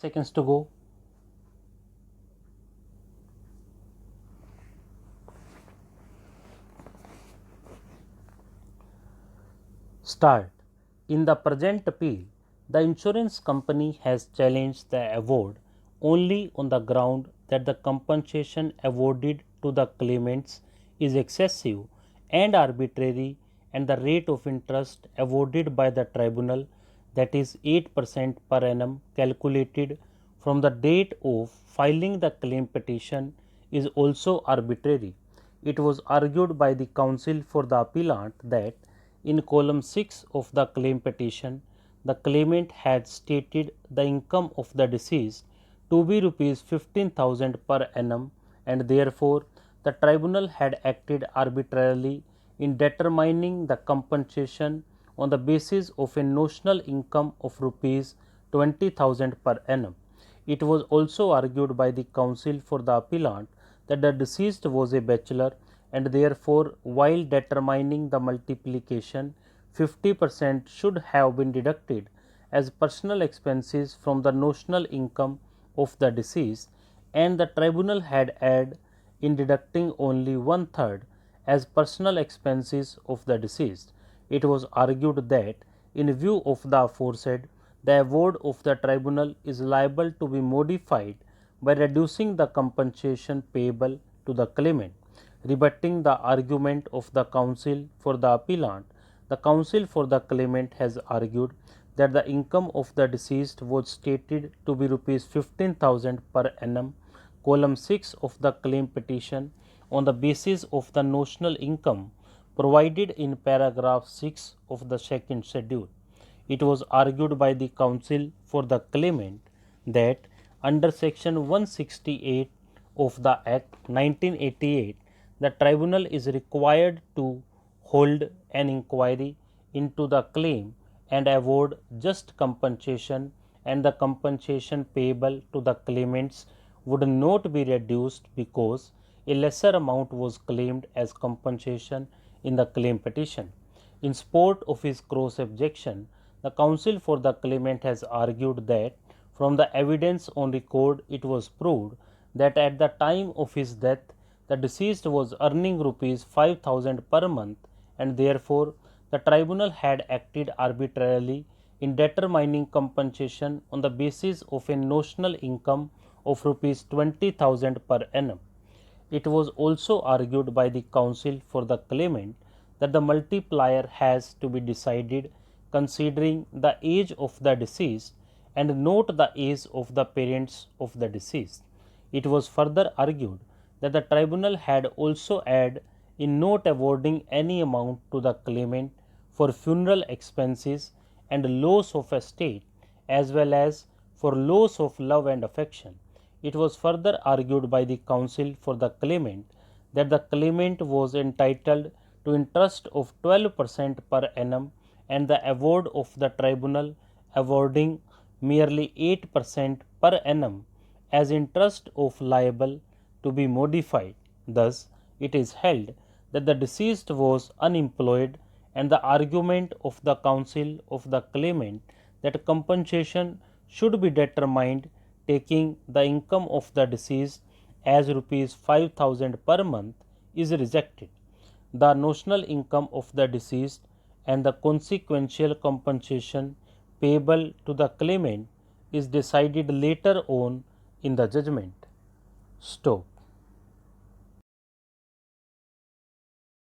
seconds to go. Start. In the present appeal, the insurance company has challenged the award only on the ground that the compensation awarded to the claimants is excessive and arbitrary, and the rate of interest awarded by the tribunal, that is 8% per annum calculated from the date of filing the claim petition, is also arbitrary. It was argued by the counsel for the appellant that in column 6 of the claim petition, the claimant had stated the income of the deceased to be rupees 15,000 per annum, and therefore the tribunal had acted arbitrarily in determining the compensation on the basis of a notional income of rupees 20,000 per annum. It was also argued by the counsel for the appellant that the deceased was a bachelor, and therefore while determining the multiplication, 50% should have been deducted as personal expenses from the notional income of the deceased, and the tribunal had erred in deducting only 1/3 as personal expenses of the deceased. It was argued that in view of the aforesaid, the award of the tribunal is liable to be modified by reducing the compensation payable to the claimant. Rebutting the argument of the counsel for the appellant, the counsel for the claimant has argued that the income of the deceased was stated to be rupees 15,000 per annum, column 6 of the claim petition, on the basis of the notional income provided in paragraph 6 of the second schedule. It was argued by the counsel for the claimant that under section 168 of the Act 1988, the tribunal is required to hold an inquiry into the claim and award just compensation, and the compensation payable to the claimants would not be reduced because a lesser amount was claimed as compensation in the claim petition. In support of his cross objection, the counsel for the claimant has argued that from the evidence on record it was proved that at the time of his death the deceased was earning rupees 5,000 per month, and therefore the tribunal had acted arbitrarily in determining compensation on the basis of a notional income of rupees 20,000 per annum. It was also argued by the counsel for the claimant that the multiplier has to be decided considering the age of the deceased and not the age of the parents of the deceased. It was further argued that the tribunal had also erred in not awarding any amount to the claimant for funeral expenses and loss of estate, as well as for loss of love and affection. It was further argued by the counsel for the claimant that the claimant was entitled to interest of 12% per annum, and the award of the tribunal awarding merely 8% per annum as interest of liable to be modified. Thus, it is held that the deceased was unemployed, and the argument of the counsel of the claimant that compensation should be determined taking the income of the deceased as rupees 5,000 per month is rejected. The notional income of the deceased and the consequential compensation payable to the claimant is decided later on in the judgment. Stop.